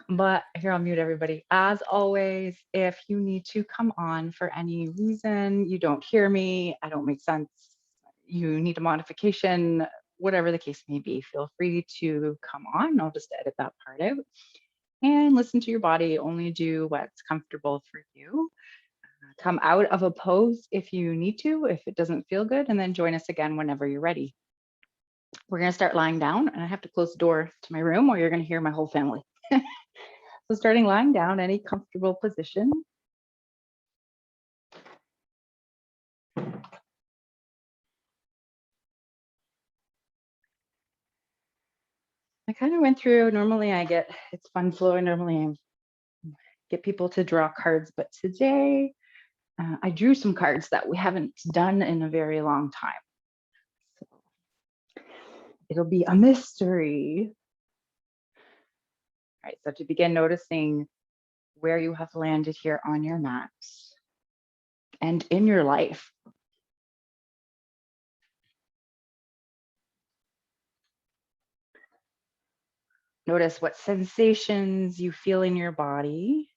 But here, I'll mute everybody. As always, if you need to come on for any reason, you don't hear me, I don't make sense, you need a modification, whatever the case may be, feel free to come on. I'll just edit that part out and listen to your body. Only do what's comfortable for you. Come out of a pose if you need to, if it doesn't feel good, and then join us again whenever you're ready. We're going to start lying down, and I have to close the door to my room or you're going to hear my whole family. So starting lying down, any comfortable position. I kind of went through, normally it's fun flow, normally I get people to draw cards, but today I drew some cards that we haven't done in a very long time. So it'll be a mystery. All right, so to begin noticing where you have landed here on your mat and in your life. Notice what sensations you feel in your body.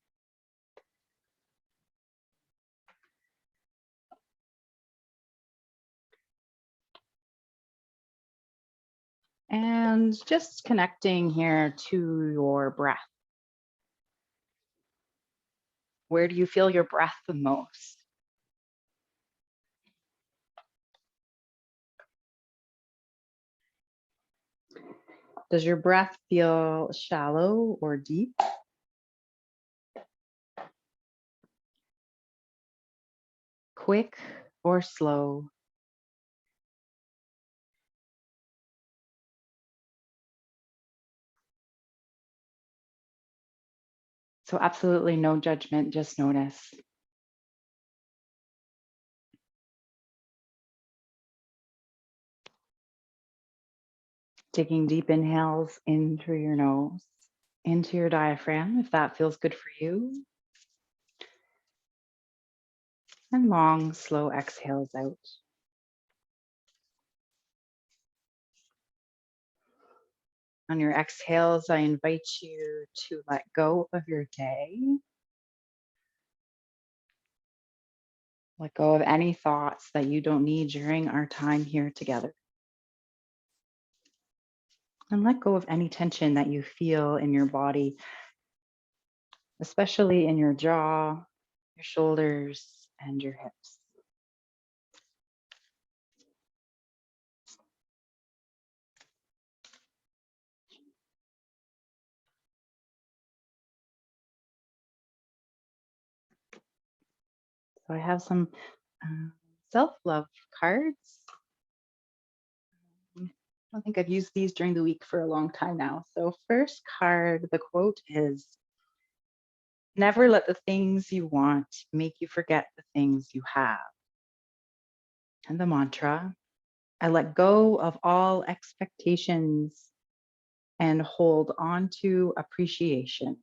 And just connecting here to your breath. Where do you feel your breath the most? Does your breath feel shallow or deep? Quick or slow? So absolutely no judgment, just notice. Taking deep inhales in through your nose, into your diaphragm, if that feels good for you. And long, slow exhales out. On your exhales, I invite you to let go of your day. Let go of any thoughts that you don't need during our time here together. And let go of any tension that you feel in your body, especially in your jaw, your shoulders, and your hips. So I have some self-love cards. I don't think I've used these during the week for a long time now. So first card, the quote is, never let the things you want make you forget the things you have. And the mantra, I let go of all expectations and hold on to appreciation.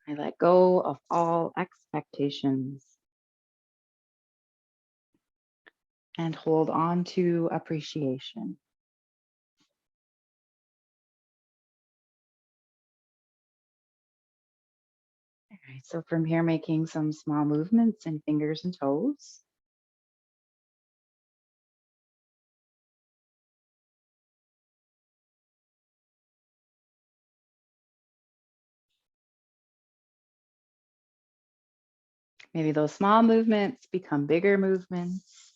I let go of all expectations and hold on to appreciation. All right, so from here, making some small movements in fingers and toes. Maybe those small movements become bigger movements.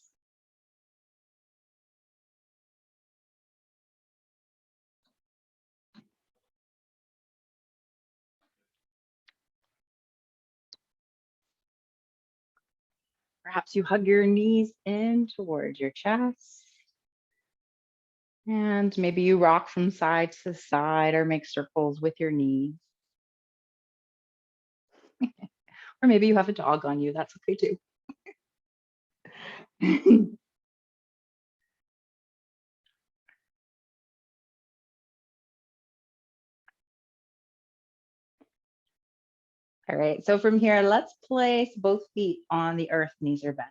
Perhaps you hug your knees in towards your chest. And maybe you rock from side to side or make circles with your knees. Or maybe you have a dog on you, that's okay too. All right, so from here, let's place both feet on the earth, knees are bent.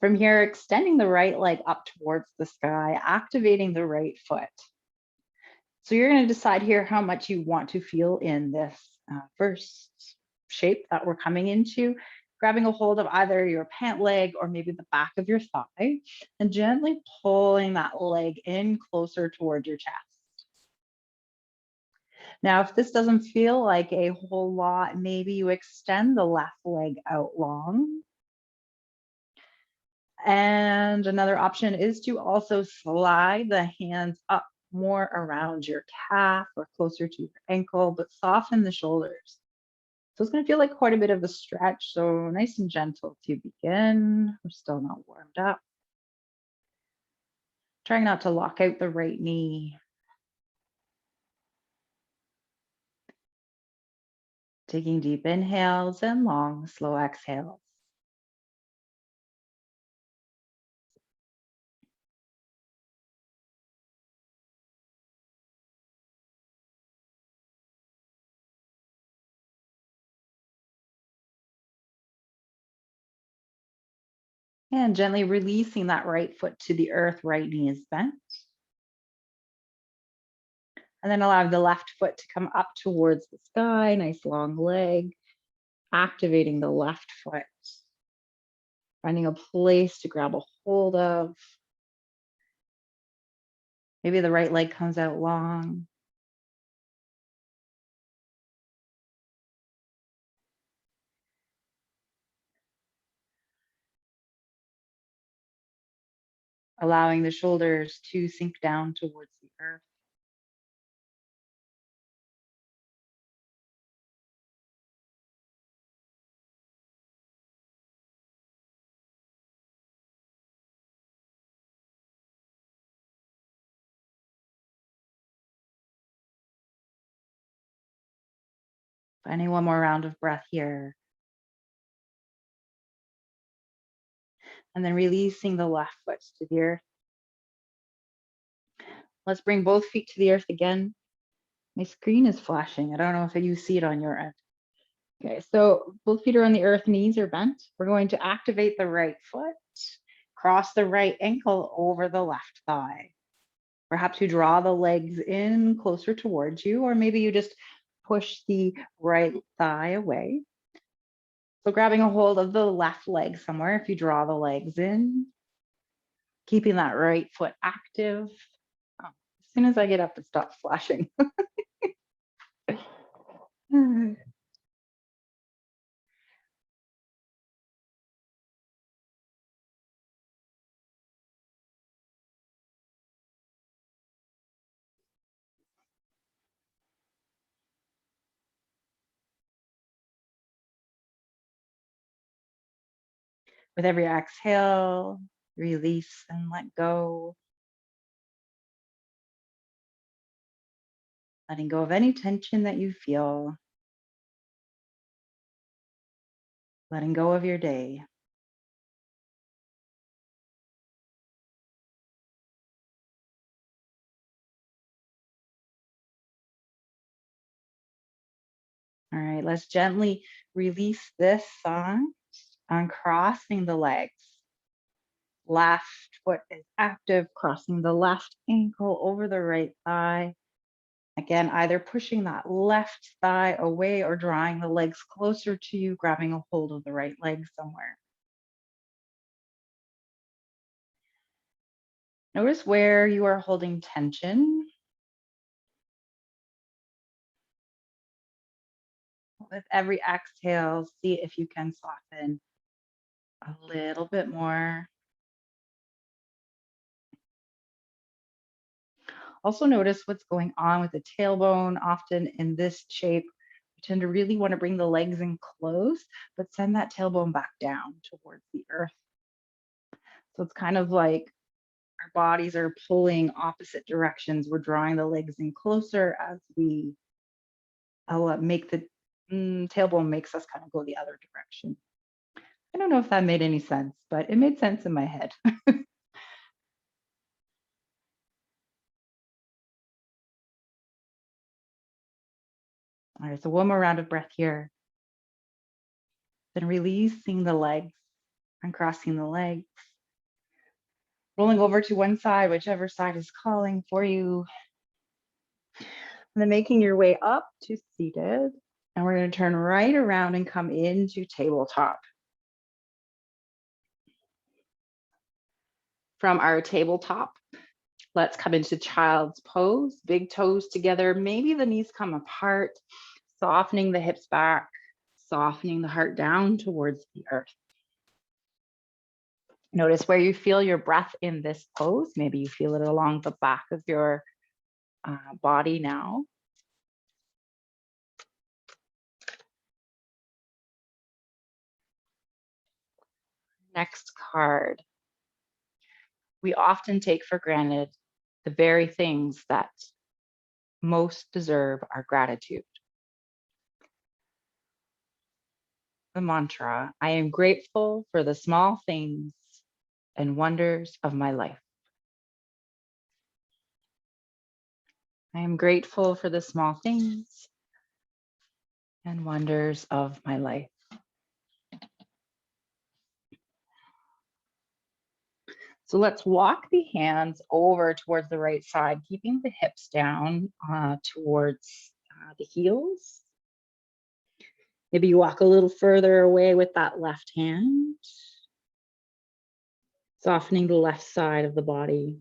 From here, extending the right leg up towards the sky, activating the right foot. So you're going to decide here how much you want to feel in this first shape that we're coming into, grabbing a hold of either your pant leg or maybe the back of your thigh, and gently pulling that leg in closer toward your chest. Now, if this doesn't feel like a whole lot, maybe you extend the left leg out long. And another option is to also slide the hands up more around your calf or closer to your ankle, but soften the shoulders. So it's going to feel like quite a bit of a stretch. So nice and gentle to begin. We're still not warmed up. Trying not to lock out the right knee. Taking deep inhales and long, slow exhales. And gently releasing that right foot to the earth, right knee is bent. And then allow the left foot to come up towards the sky, nice long leg, activating the left foot, finding a place to grab a hold of. Maybe the right leg comes out long. Allowing the shoulders to sink down towards the earth. Finding one more round of breath here. And then releasing the left foot to the earth. Let's bring both feet to the earth again. My screen is flashing. I don't know if you see it on your end. Okay, so both feet are on the earth, knees are bent. We're going to activate the right foot, cross the right ankle over the left thigh. Perhaps you draw the legs in closer towards you, or maybe you just push the right thigh away. So grabbing a hold of the left leg somewhere, if you draw the legs in, keeping that right foot active. Oh, as soon as I get up, it stops flashing. With every exhale, release and let go. Letting go of any tension that you feel. Letting go of your day. All right, let's gently release this on crossing the legs. Left foot is active, crossing the left ankle over the right thigh. Again, either pushing that left thigh away or drawing the legs closer to you, grabbing a hold of the right leg somewhere. Notice where you are holding tension. With every exhale, see if you can soften a little bit more. Also notice what's going on with the tailbone. Often in this shape, we tend to really want to bring the legs in close, but send that tailbone back down towards the earth. So it's kind of like our bodies are pulling opposite directions. We're drawing the legs in closer as we make the tailbone makes us kind of go the other direction. I don't know if that made any sense, but it made sense in my head. All right, so one more round of breath here. Then releasing the legs. Uncrossing the legs. Rolling over to one side, whichever side is calling for you. And then making your way up to seated. And we're going to turn right around and come into tabletop. From our tabletop, let's come into child's pose, big toes together. Maybe the knees come apart, softening the hips back, softening the heart down towards the earth. Notice where you feel your breath in this pose. Maybe you feel it along the back of your body now. Next card. We often take for granted the very things that most deserve our gratitude. The mantra, I am grateful for the small things and wonders of my life. I am grateful for the small things and wonders of my life. So let's walk the hands over towards the right side, keeping the hips down towards the heels. Maybe you walk a little further away with that left hand, softening the left side of the body.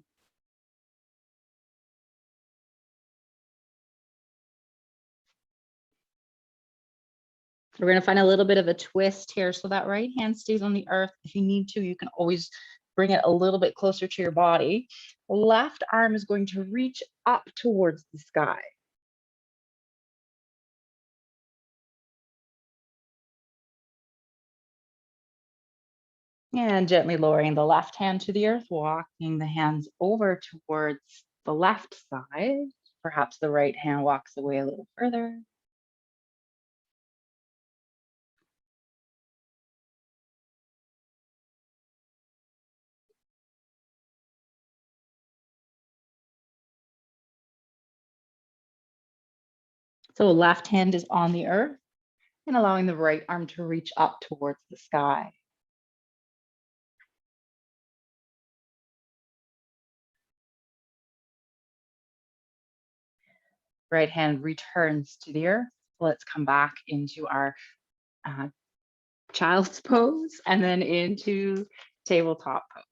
We're going to find a little bit of a twist here. So that right hand stays on the earth. If you need to, you can always bring it a little bit closer to your body. The left arm is going to reach up towards the sky. And gently lowering the left hand to the earth, walking the hands over towards the left side. Perhaps the right hand walks away a little further. So left hand is on the earth and allowing the right arm to reach up towards the sky. Right hand returns to the earth. Let's come back into our child's pose and then into tabletop pose.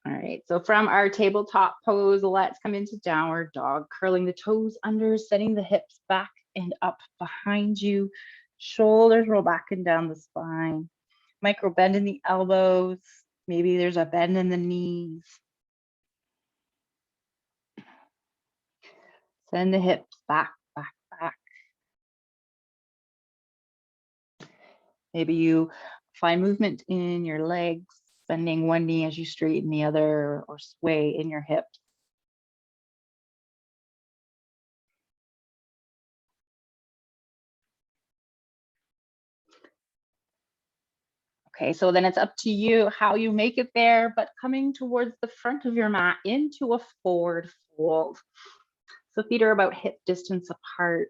All right, so from our tabletop pose, let's come into downward dog, curling the toes under, setting the hips back and up behind you. Shoulders roll back and down the spine. Micro bend in the elbows. Maybe there's a bend in the knees. Send the hips back, back, back. Maybe you find movement in your legs, bending one knee as you straighten the other or sway in your hips. Okay, so then it's up to you how you make it there, but coming towards the front of your mat into a forward fold. So feet are about hip distance apart,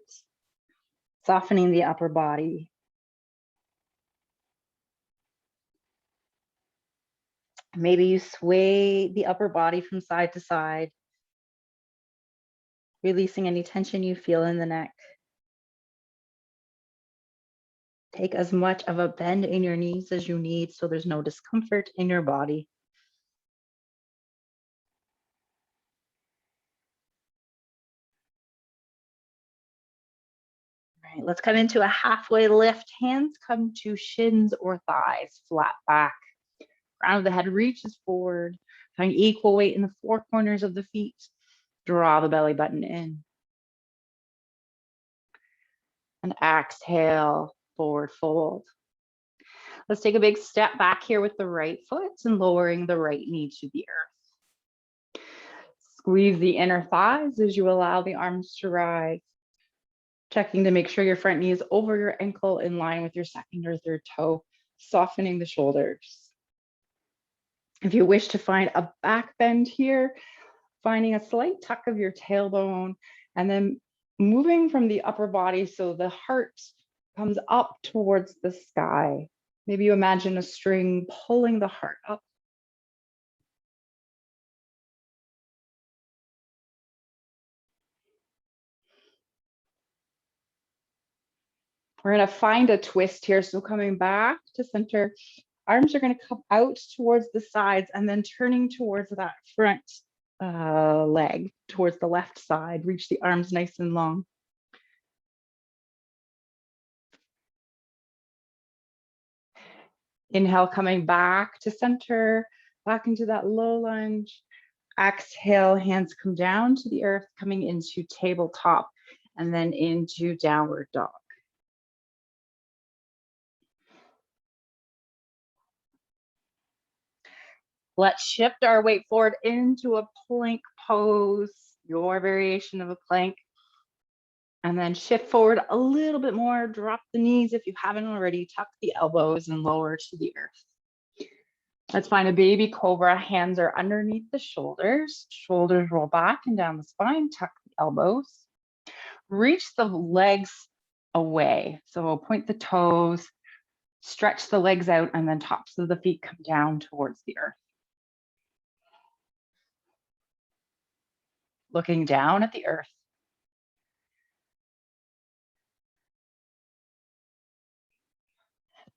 softening the upper body. Maybe you sway the upper body from side to side, releasing any tension you feel in the neck. Take as much of a bend in your knees as you need so there's no discomfort in your body. All right, let's come into a halfway lift. Hands come to shins or thighs, flat back. Crown of the head reaches forward. Find equal weight in the four corners of the feet. Draw the belly button in. And exhale, forward fold. Let's take a big step back here with the right foot and lowering the right knee to the earth. Squeeze the inner thighs as you allow the arms to rise. Checking to make sure your front knee is over your ankle in line with your second or third toe, softening the shoulders. If you wish to find a back bend here, finding a slight tuck of your tailbone and then moving from the upper body so the heart comes up towards the sky. Maybe you imagine a string pulling the heart up. We're going to find a twist here. So coming back to center, arms are going to come out towards the sides and then turning towards that front leg, towards the left side. Reach the arms nice and long. Inhale, coming back to center, back into that low lunge. Exhale, hands come down to the earth, coming into tabletop and then into downward dog. Let's shift our weight forward into a plank pose, your variation of a plank. And then shift forward a little bit more, drop the knees if you haven't already, tuck the elbows and lower to the earth. Let's find a baby cobra. Hands are underneath the shoulders. Shoulders roll back and down the spine, tuck the elbows. Reach the legs away. So point the toes, stretch the legs out, and then tops of the feet come down towards the earth. Looking down at the earth.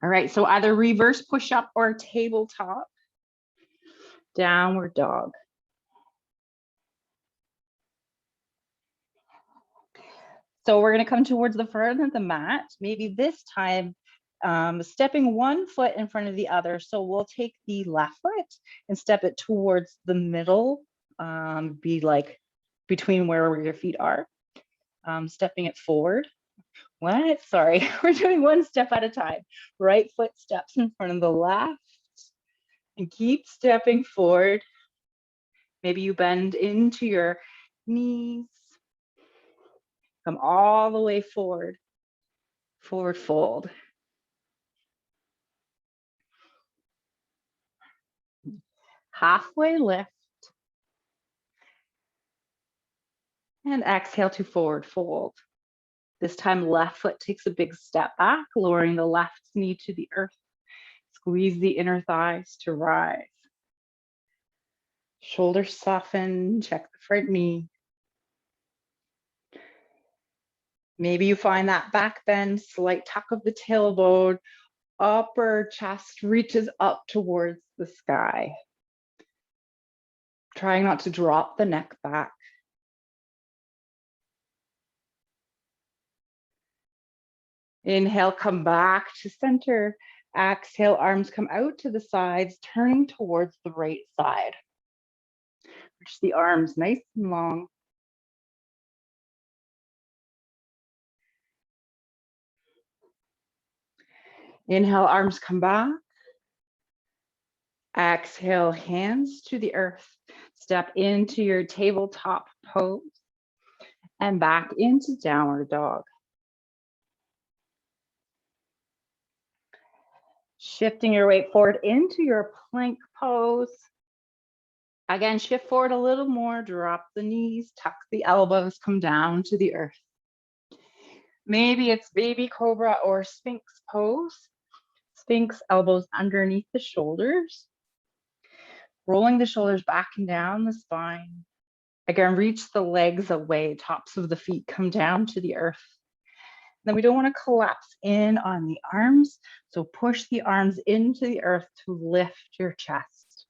All right, so either reverse push-up or tabletop. Downward dog. So we're gonna come towards the front of the mat. Maybe this time, stepping one foot in front of the other. So we'll take the left foot and step it towards the middle, be like between where your feet are, stepping it forward. What? Sorry, we're doing one step at a time. Right foot steps in front of the left and keep stepping forward. Maybe you bend into your knees. Come all the way forward. Forward fold. Halfway lift. And exhale to forward fold. This time, left foot takes a big step back, lowering the left knee to the earth. Squeeze the inner thighs to rise. Shoulders soften, check the front knee. Maybe you find that back bend, slight tuck of the tailbone, upper chest reaches up towards the sky. Trying not to drop the neck back. Inhale, come back to center. Exhale, arms come out to the sides, turning towards the right side. Reach the arms nice and long. Inhale, arms come back. Exhale, hands to the earth. Step into your tabletop pose and back into downward dog. Shifting your weight forward into your plank pose. Again, shift forward a little more, drop the knees, tuck the elbows, come down to the earth. Maybe it's baby cobra or sphinx pose. Sphinx, elbows underneath the shoulders. Rolling the shoulders back and down the spine. Again, reach the legs away, tops of the feet come down to the earth. Then we don't want to collapse in on the arms, so push the arms into the earth to lift your chest.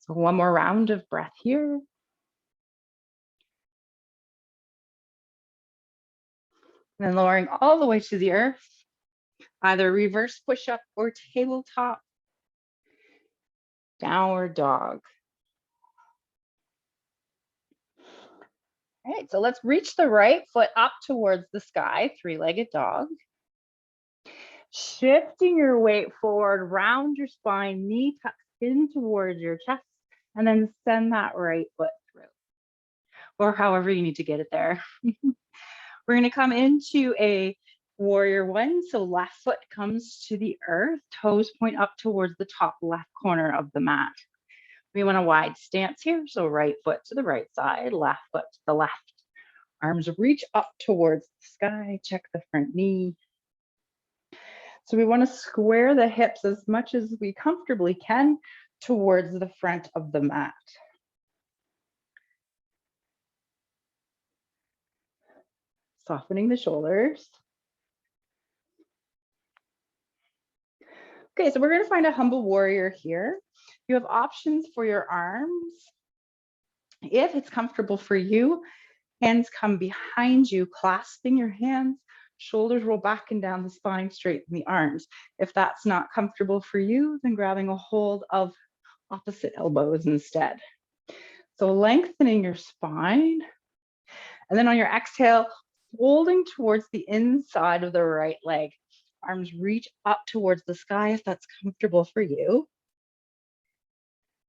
So one more round of breath here. And then lowering all the way to the earth, either reverse push-up or tabletop. Downward dog. All right, so let's reach the right foot up towards the sky, three-legged dog. Shifting your weight forward, round your spine, knee tucks in towards your chest, and then send that right foot through, or however you need to get it there. We're gonna come into a warrior one. So left foot comes to the earth, toes point up towards the top left corner of the mat. We want a wide stance here. So right foot to the right side, left foot to the left. Arms reach up towards the sky. Check the front knee. So we want to square the hips as much as we comfortably can towards the front of the mat. Softening the shoulders. Okay, so we're going to find a humble warrior here. You have options for your arms. If it's comfortable for you, hands come behind you, clasping your hands, shoulders roll back and down the spine, straighten the arms. If that's not comfortable for you, then grabbing a hold of opposite elbows instead. So lengthening your spine. And then on your exhale, folding towards the inside of the right leg. Arms reach up towards the sky if that's comfortable for you.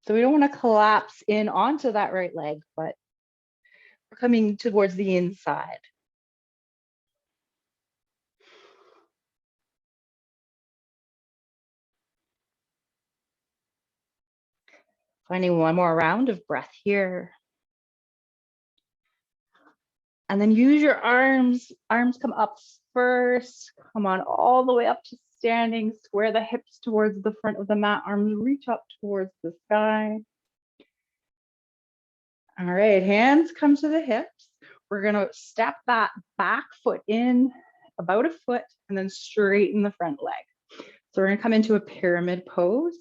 So we don't want to collapse in onto that right leg, but we're coming towards the inside. Finding one more round of breath here. And then use your arms. Arms come up first. Come on all the way up to standing. Square the hips towards the front of the mat. Arms reach up towards the sky. All right, hands come to the hips. We're gonna step that back foot in about a foot and then straighten the front leg. So we're gonna come into a pyramid pose,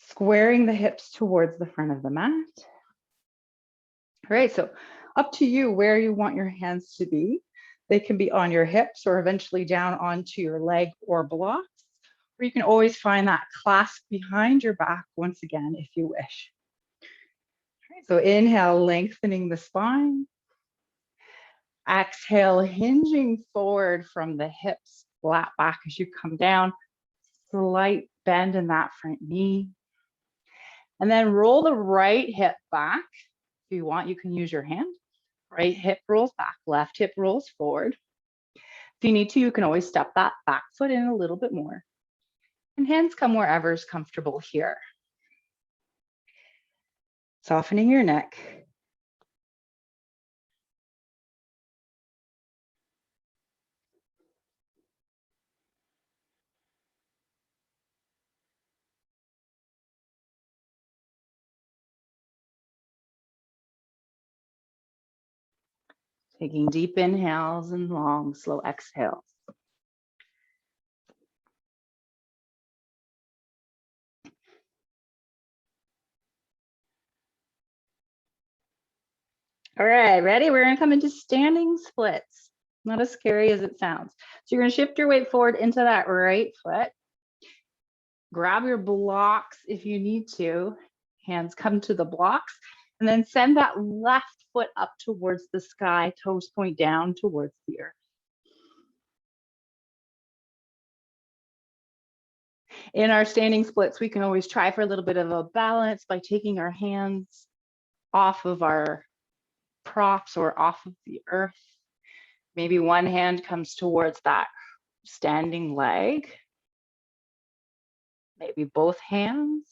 squaring the hips towards the front of the mat. All right, so up to you where you want your hands to be. They can be on your hips or eventually down onto your leg or blocks, or you can always find that clasp behind your back once again if you wish. All right, so inhale, lengthening the spine. Exhale, hinging forward from the hips, flat back as you come down. Slight bend in that front knee. And then roll the right hip back. If you want, you can use your hand. Right hip rolls back, left hip rolls forward. If you need to, you can always step that back foot in a little bit more. And hands come wherever is comfortable here. Softening your neck. Taking deep inhales and long, slow exhales. All right, ready? We're gonna come into standing splits. Not as scary as it sounds. So you're gonna shift your weight forward into that right foot. Grab your blocks if you need to. Hands come to the blocks. And then send that left foot up towards the sky, toes point down towards the earth. In our standing splits, we can always try for a little bit of a balance by taking our hands off of our props or off of the earth. Maybe one hand comes towards that standing leg. Maybe both hands.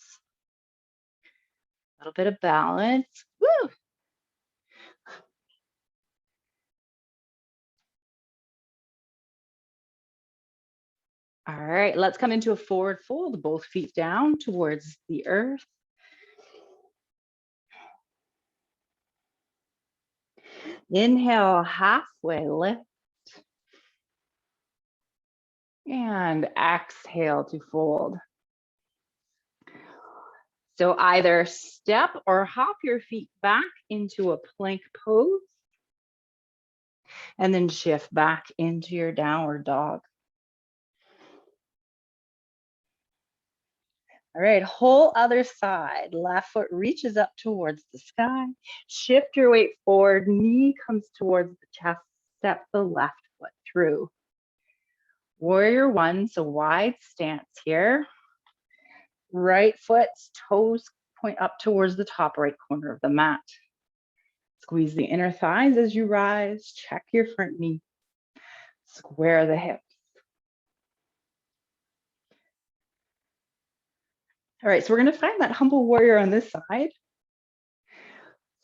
A little bit of balance. Woo! All right, let's come into a forward fold, both feet down towards the earth. Inhale, halfway lift. And exhale to fold. So either step or hop your feet back into a plank pose. And then shift back into your downward dog. All right, whole other side. Left foot reaches up towards the sky. Shift your weight forward. Knee comes towards the chest. Step the left foot through. Warrior one, so wide stance here. Right foot, toes point up towards the top right corner of the mat. Squeeze the inner thighs as you rise. Check your front knee. Square the hips. All right, so we're going to find that humble warrior on this side.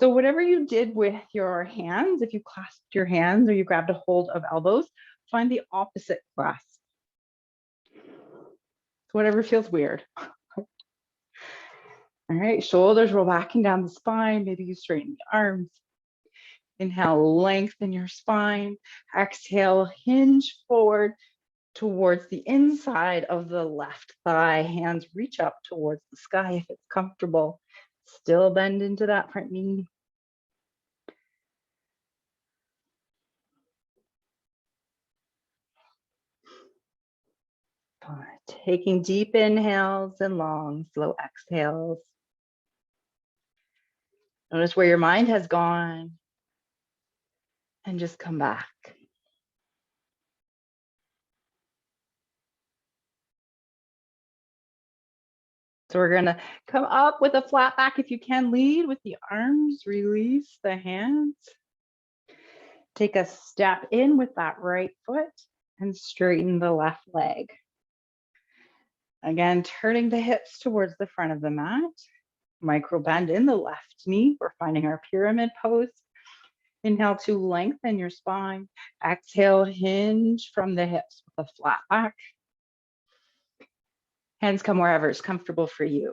So whatever you did with your hands, if you clasped your hands or you grabbed a hold of elbows, find the opposite clasp. So whatever feels weird. All right, shoulders roll back and down the spine. Maybe you straighten the arms. Inhale, lengthen your spine. Exhale, hinge forward towards the inside of the left thigh. Hands reach up towards the sky if it's comfortable. Still bend into that front knee. Taking deep inhales and long, slow exhales. Notice where your mind has gone and just come back. So we're gonna come up with a flat back. If you can, lead with the arms, release the hands. Take a step in with that right foot and straighten the left leg. Again, turning the hips towards the front of the mat. Micro bend in the left knee. We're finding our pyramid pose. Inhale to lengthen your spine. Exhale, hinge from the hips with a flat back. Hands come wherever is comfortable for you.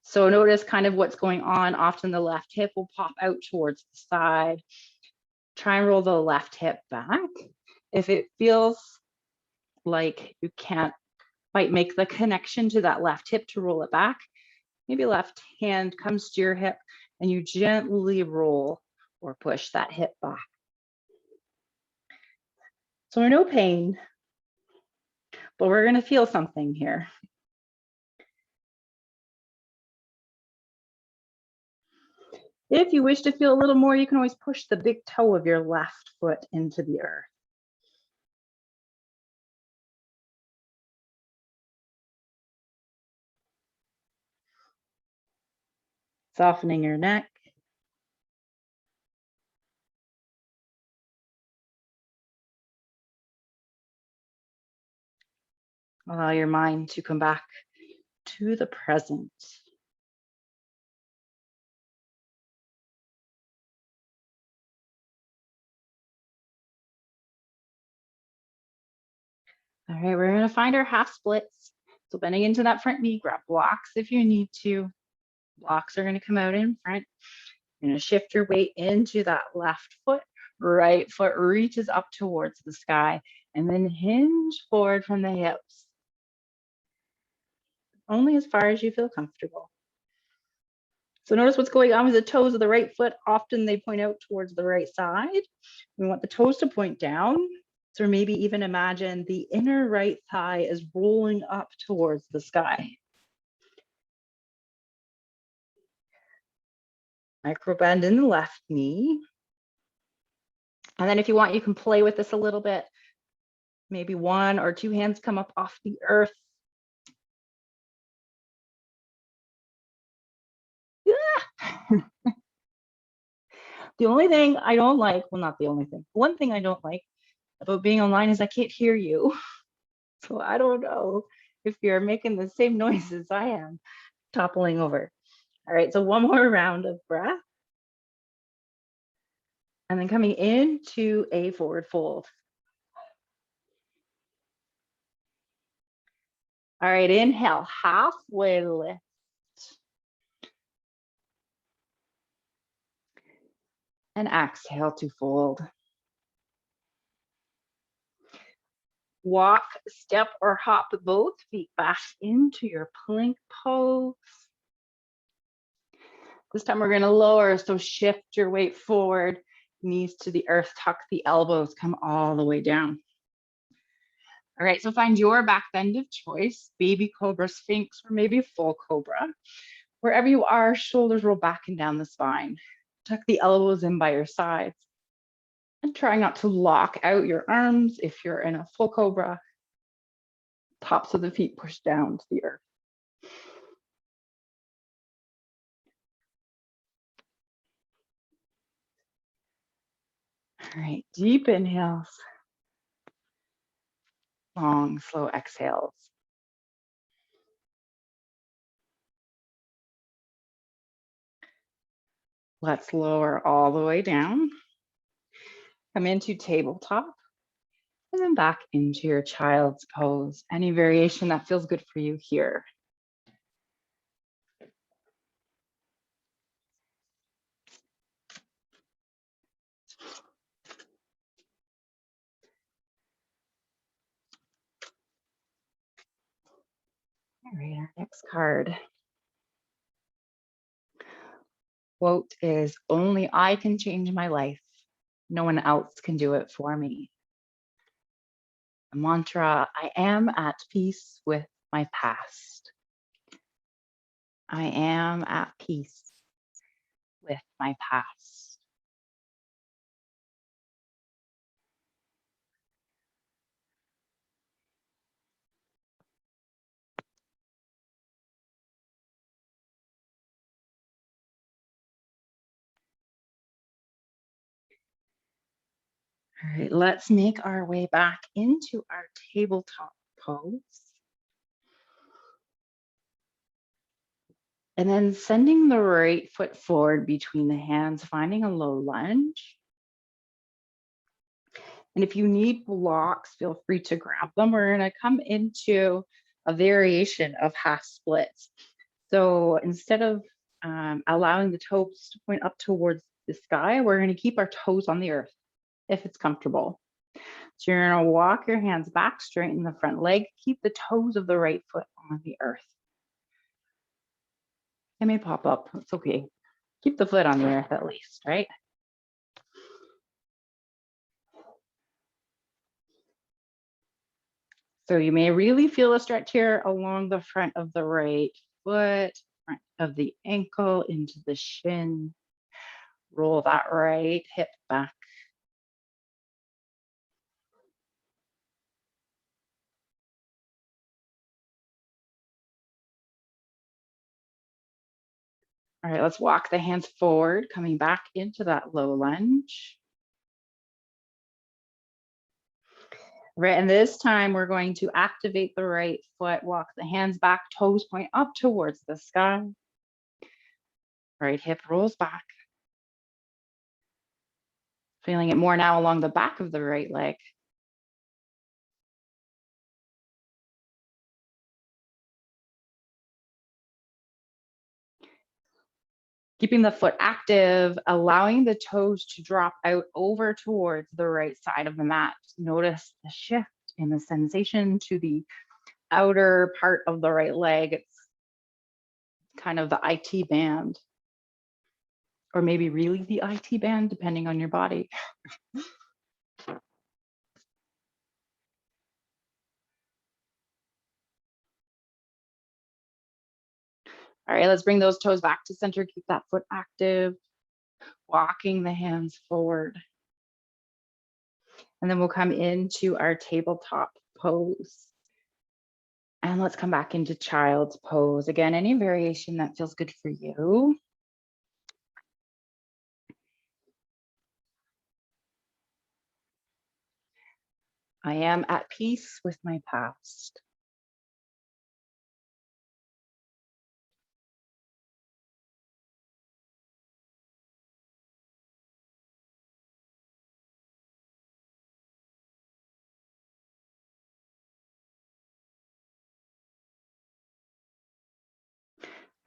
So notice kind of what's going on. Often the left hip will pop out towards the side. Try and roll the left hip back. If it feels like you can't quite make the connection to that left hip to roll it back, maybe left hand comes to your hip and you gently roll or push that hip back. So we're no pain, but we're going to feel something here. If you wish to feel a little more, you can always push the big toe of your left foot into the earth. Softening your neck. Allow your mind to come back to the present. All right, we're going to find our half splits. So bending into that front knee, grab blocks if you need to. Blocks are going to come out in front. You're going to shift your weight into that left foot. Right foot reaches up towards the sky and then hinge forward from the hips. Only as far as you feel comfortable. So notice what's going on with the toes of the right foot. Often they point out towards the right side. We want the toes to point down. So maybe even imagine the inner right thigh is rolling up towards the sky. Micro bend in the left knee. And then if you want, you can play with this a little bit. Maybe one or two hands come up off the earth. Yeah. The only thing I don't like, well, not the only thing, one thing I don't like about being online is I can't hear you. So I don't know if you're making the same noises I am, toppling over. All right, so one more round of breath. And then coming into a forward fold. All right, inhale, halfway lift. And exhale to fold. Walk, step, or hop both feet back into your plank pose. This time we're going to lower, so shift your weight forward, knees to the earth, tuck the elbows, come all the way down. All right, so find your back bend of choice, baby cobra, sphinx, or maybe full cobra. Wherever you are, shoulders roll back and down the spine. Tuck the elbows in by your sides. And try not to lock out your arms if you're in a full cobra. Tops of the feet push down to the earth. All right, deep inhales. Long, slow exhales. Let's lower all the way down. Come into tabletop and then back into your child's pose. Any variation that feels good for you here. All right, our next card. Quote is, only I can change my life. No one else can do it for me. The mantra, I am at peace with my past. I am at peace with my past. All right, let's make our way back into our tabletop pose. And then sending the right foot forward between the hands, finding a low lunge. And if you need blocks, feel free to grab them. We're going to come into a variation of half splits. So instead of allowing the toes to point up towards the sky, we're going to keep our toes on the earth if it's comfortable. So you're going to walk your hands back, straighten the front leg, keep the toes of the right foot on the earth. It may pop up, it's okay. Keep the foot on the earth at least, right? So you may really feel a stretch here along the front of the right foot, front of the ankle into the shin. Roll that right hip back. All right, let's walk the hands forward, coming back into that low lunge. Right, and this time we're going to activate the right foot, walk the hands back, toes point up towards the sky. Right hip rolls back. Feeling it more now along the back of the right leg. Keeping the foot active, allowing the toes to drop out over towards the right side of the mat. Notice the shift in the sensation to the outer part of the right leg. It's kind of the IT band, or maybe really the IT band, depending on your body. All right, let's bring those toes back to center. Keep that foot active, walking the hands forward. And then we'll come into our tabletop pose. And let's come back into child's pose. Again, any variation that feels good for you. I am at peace with my past.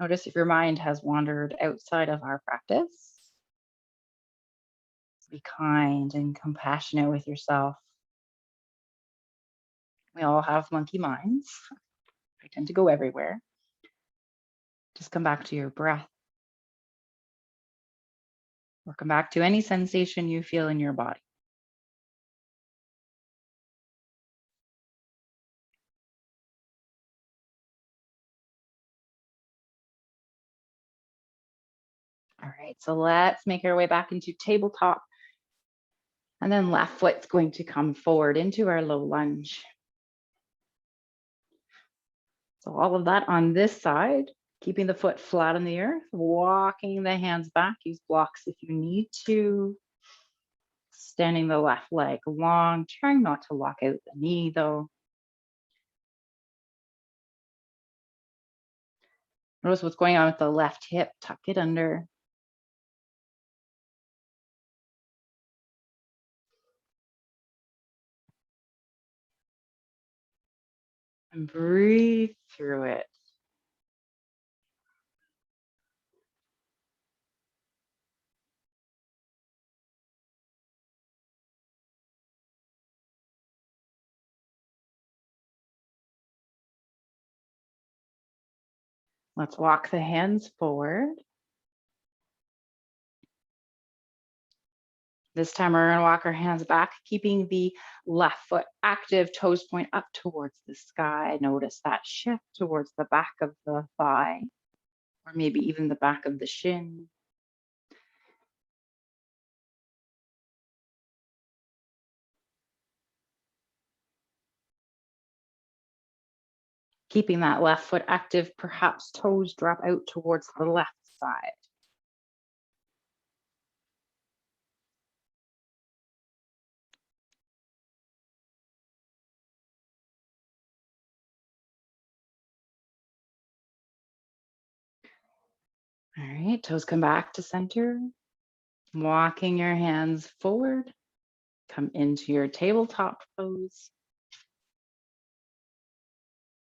Notice if your mind has wandered outside of our practice. Be kind and compassionate with yourself. We all have monkey minds. They tend to go everywhere. Just come back to your breath. Or come back to any sensation you feel in your body. All right, so let's make our way back into tabletop. And then left foot's going to come forward into our low lunge. So all of that on this side, keeping the foot flat on the earth, walking the hands back, use blocks if you need to. Standing the left leg long, trying not to lock out the knee though. Notice what's going on with the left hip. Tuck it under. And breathe through it. Let's walk the hands forward. This time we're going to walk our hands back, keeping the left foot active, toes point up towards the sky. Notice that shift towards the back of the thigh, or maybe even the back of the shin. Keeping that left foot active, perhaps toes drop out towards the left side. All right, toes come back to center. Walking your hands forward. Come into your tabletop pose.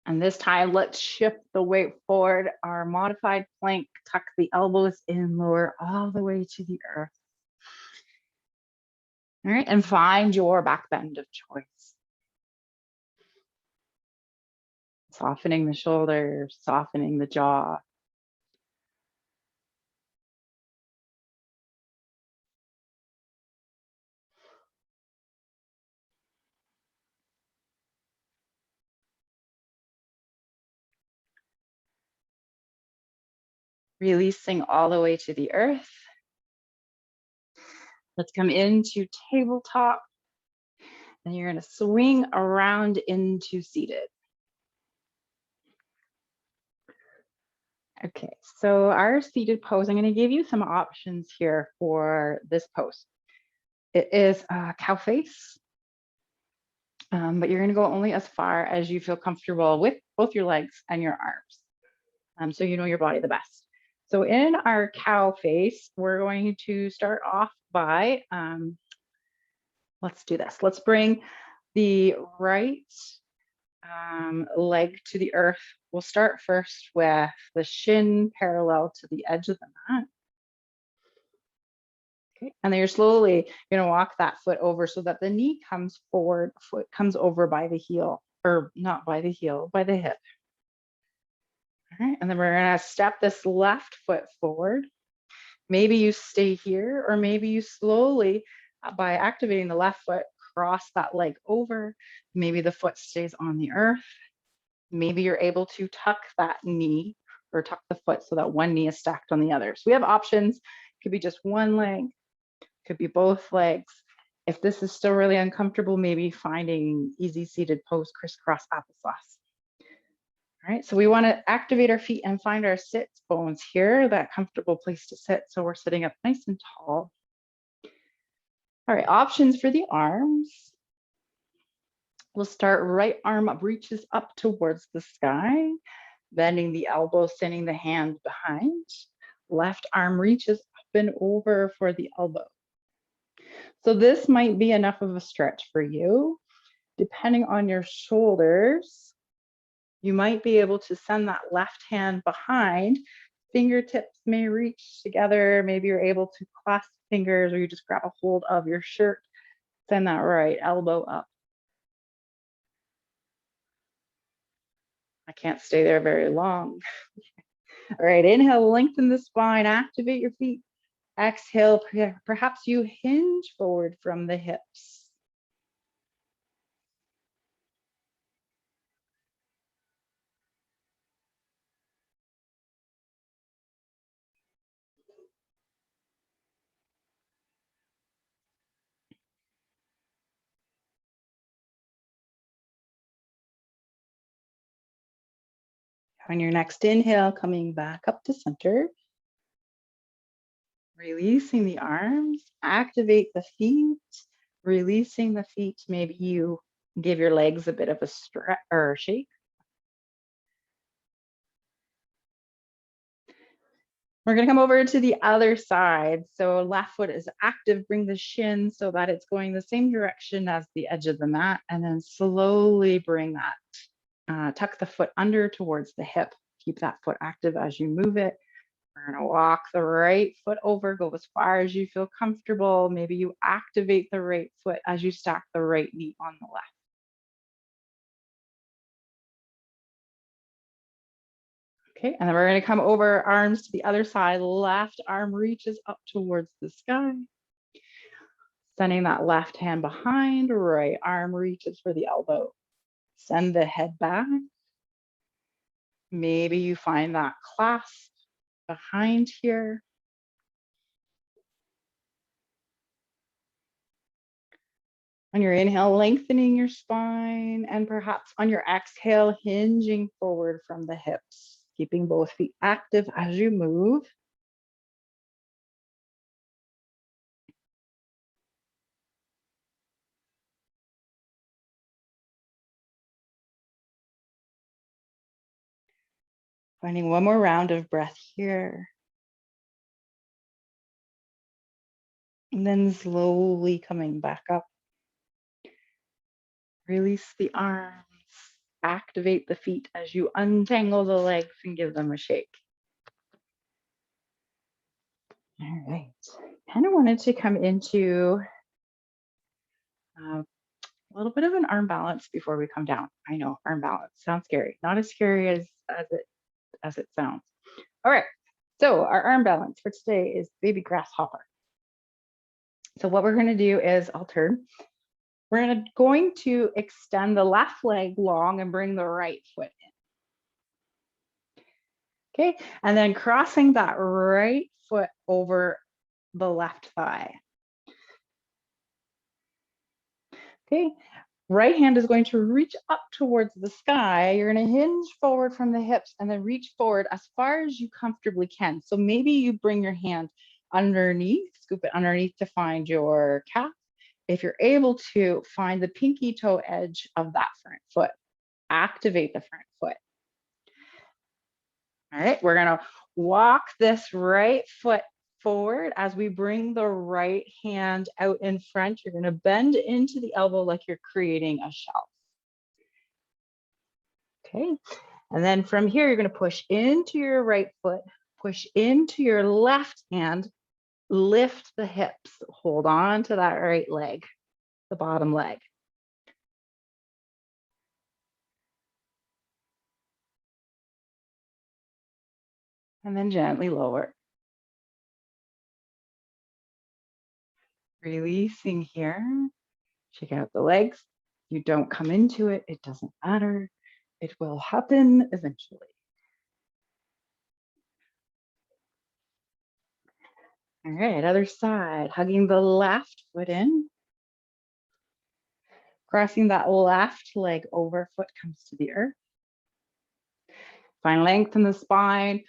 And this time, let's shift the weight forward. Our modified plank, tuck the elbows in, lower all the way to the earth. All right, and find your back bend of choice. Softening the shoulders, softening the jaw. Releasing all the way to the earth. Let's come into tabletop. And you're going to swing around into seated. Okay, so our seated pose, I'm going to give you some options here for this pose. It is a cow face, but you're going to go only as far as you feel comfortable with both your legs and your arms, so you know your body the best. So in our cow face, we're going to start off by, let's do this. Let's bring the right leg to the earth. We'll start first with the shin parallel to the edge of the mat. Okay, and then you're slowly going to walk that foot over so that the knee comes forward, foot comes over by the heel, or not by the heel, by the hip. All right, and then we're going to step this left foot forward. Maybe you stay here, or maybe you slowly, by activating the left foot, cross that leg over. Maybe the foot stays on the earth. Maybe you're able to tuck that knee or tuck the foot so that one knee is stacked on the other. So we have options. It could be just one leg, could be both legs. If this is still really uncomfortable, maybe finding easy seated pose, crisscross applesauce. All right, so we want to activate our feet and find our sit bones here, that comfortable place to sit. So we're sitting up nice and tall. All right, options for the arms. We'll start right arm up, reaches up towards the sky, bending the elbow, sending the hands behind. Left arm reaches up and over for the elbow. So this might be enough of a stretch for you. Depending on your shoulders, you might be able to send that left hand behind. Fingertips may reach together. Maybe you're able to clasp fingers, or you just grab a hold of your shirt. Send that right elbow up. I can't stay there very long. All right, inhale, lengthen the spine, activate your feet. Exhale, perhaps you hinge forward from the hips. On your next inhale, coming back up to center. Releasing the arms, activate the feet, releasing the feet. Maybe you give your legs a bit of a stretch or shake. We're going to come over to the other side. So left foot is active. Bring the shin so that it's going the same direction as the edge of the mat. And then slowly bring that, tuck the foot under towards the hip. Keep that foot active as you move it. We're going to walk the right foot over, go as far as you feel comfortable. Maybe you activate the right foot as you stack the right knee on the left. Okay, and then we're going to come over, arms to the other side. Left arm reaches up towards the sky. Sending that left hand behind, right arm reaches for the elbow. Send the head back. Maybe you find that clasp behind here. On your inhale, lengthening your spine, and perhaps on your exhale, hinging forward from the hips, keeping both feet active as you move. Finding one more round of breath here. And then slowly coming back up. Release the arms, activate the feet as you untangle the legs and give them a shake. All right, kind of wanted to come into a little bit of an arm balance before we come down. I know arm balance sounds scary, not as scary as it sounds. All right, so our arm balance for today is baby grasshopper. So what we're going to do is alternate. We're going to extend the left leg long and bring the right foot in. Okay, and then crossing that right foot over the left thigh. Okay, right hand is going to reach up towards the sky. You're going to hinge forward from the hips and then reach forward as far as you comfortably can. So maybe you bring your hand underneath, scoop it underneath to find your calf. If you're able to, find the pinky toe edge of that front foot. Activate the front foot. All right, we're going to walk this right foot forward as we bring the right hand out in front. You're going to bend into the elbow like you're creating a shelf. Okay, and then from here, you're going to push into your right foot, push into your left hand, lift the hips, hold on to that right leg, the bottom leg. And then gently lower. Releasing here. Check out the legs. You don't come into it. It doesn't matter. It will happen eventually. All right, other side. Hugging the left foot in. Crossing that left leg over, foot comes to the earth. Find length in the spine.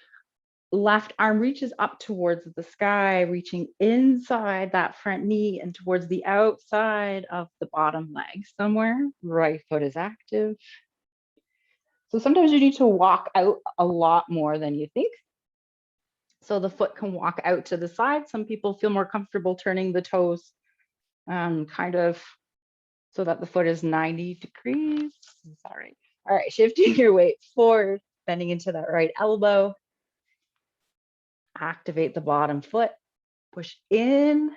Left arm reaches up towards the sky, reaching inside that front knee and towards the outside of the bottom leg somewhere. Right foot is active. So sometimes you need to walk out a lot more than you think. So the foot can walk out to the side. Some people feel more comfortable turning the toes kind of so that the foot is 90 degrees. Sorry. All right, shifting your weight forward, bending into that right elbow. Activate the bottom foot, push in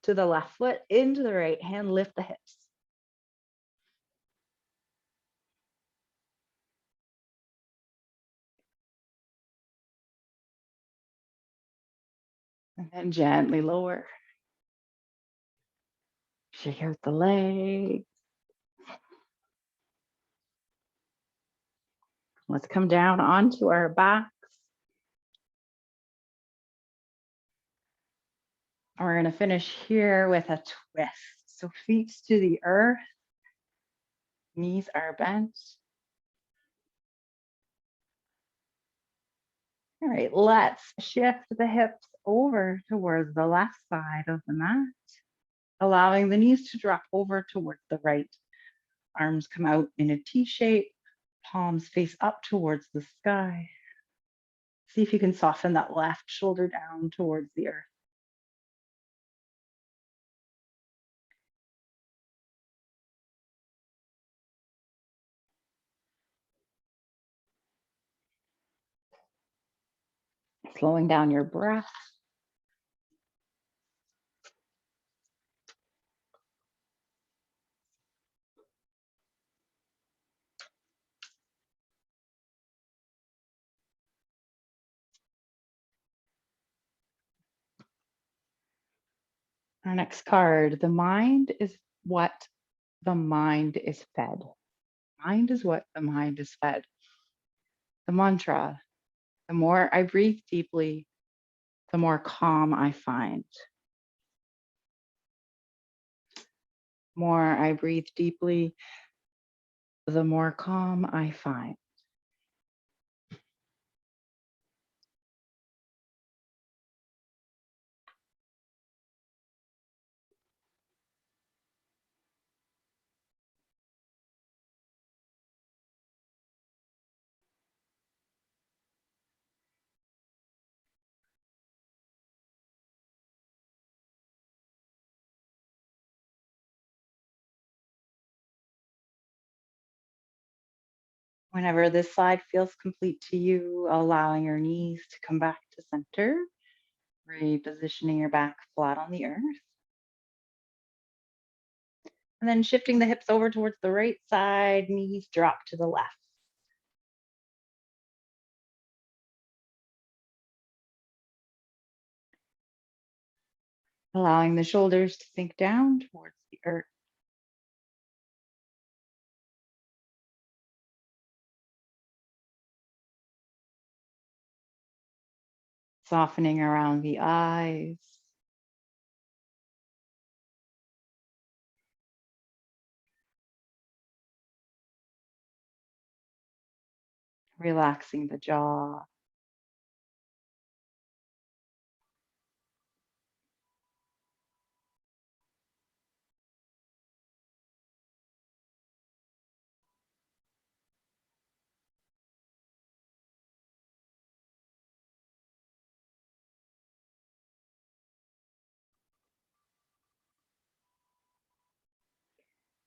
to the left foot, into the right hand, lift the hips. And then gently lower. Shake out the legs. Let's come down onto our backs. We're going to finish here with a twist. So feet to the earth, knees are bent. All right, let's shift the hips over towards the left side of the mat, allowing the knees to drop over towards the right. Arms come out in a T shape, palms face up towards the sky. See if you can soften that left shoulder down towards the earth. Slowing down your breath. Our next card, the mind is what the mind is fed. Mind is what the mind is fed. The mantra, the more I breathe deeply, the more calm I find. More I breathe deeply, the more calm I find. Whenever this side feels complete to you, allowing your knees to come back to center, repositioning your back flat on the earth. And then shifting the hips over towards the right side, knees drop to the left. Allowing the shoulders to sink down towards the earth. Softening around the eyes. Relaxing the jaw.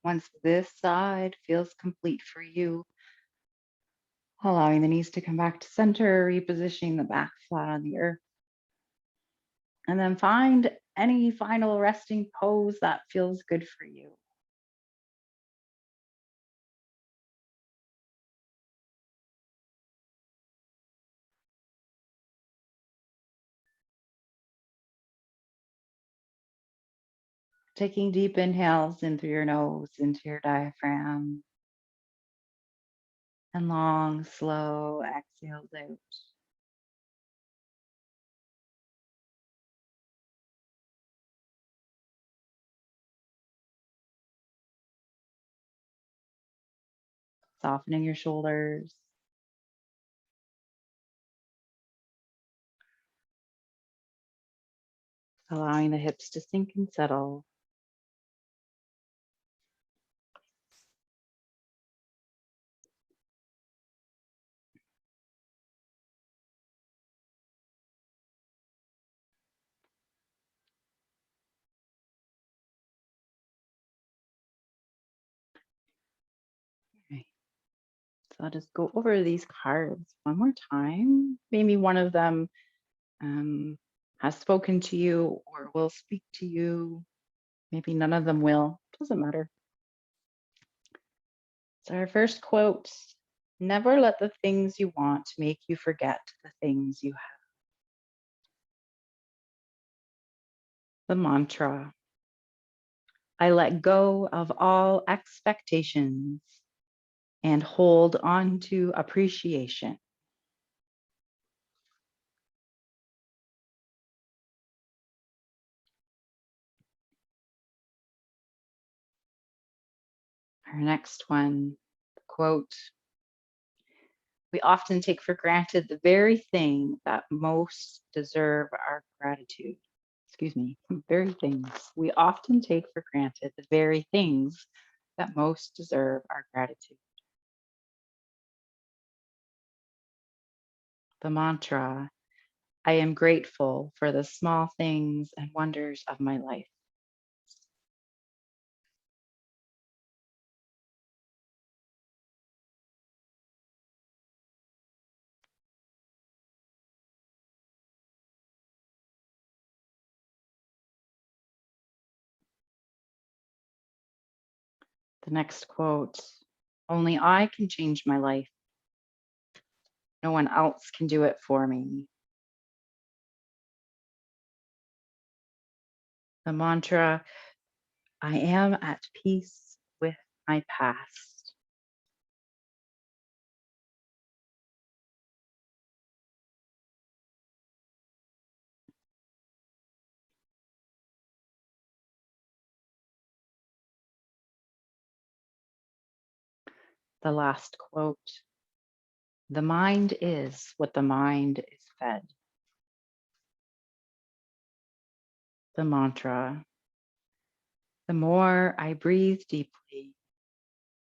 Once this side feels complete for you, allowing the knees to come back to center, repositioning the back flat on the earth. And then find any final resting pose that feels good for you. Taking deep inhales in through your nose, into your diaphragm, and long, slow exhales out. Softening your shoulders, allowing the hips to sink and settle. Okay. So I'll just go over these cards one more time. Maybe one of them has spoken to you or will speak to you. Maybe none of them will. Doesn't matter. So our first quote, never let the things you want make you forget the things you have. The mantra, I let go of all expectations and hold on to appreciation. Our next one, quote, we often take for granted the very thing that most deserve our gratitude. Excuse me, very things. We often take for granted the very things that most deserve our gratitude. The mantra, I am grateful for the small things and wonders of my life. The next quote, only I can change my life. No one else can do it for me. The mantra, I am at peace with my past. The last quote, the mind is what the mind is fed. The mantra, the more I breathe deeply,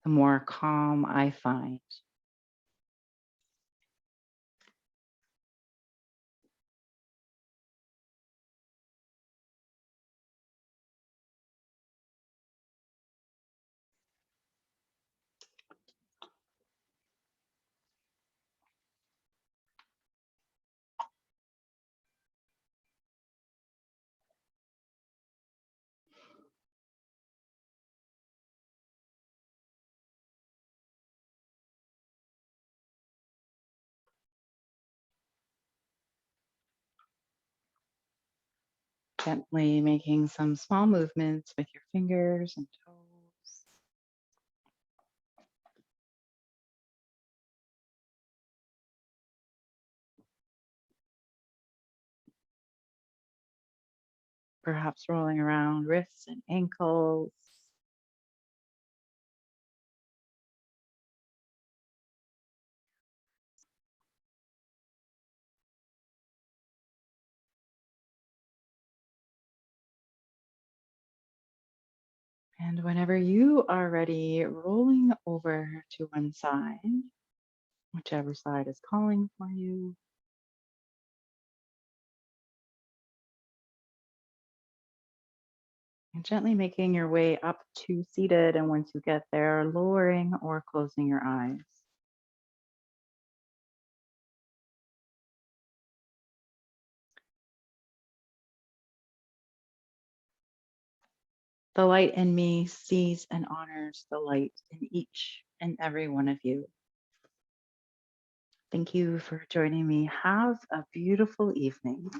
the more calm I find. Gently making some small movements with your fingers and toes. Perhaps rolling around wrists and ankles. And whenever you are ready, rolling over to one side, whichever side is calling for you. And gently making your way up to seated. And once you get there, lowering or closing your eyes. The light in me sees and honors the light in each and every one of you. Thank you for joining me. Have a beautiful evening.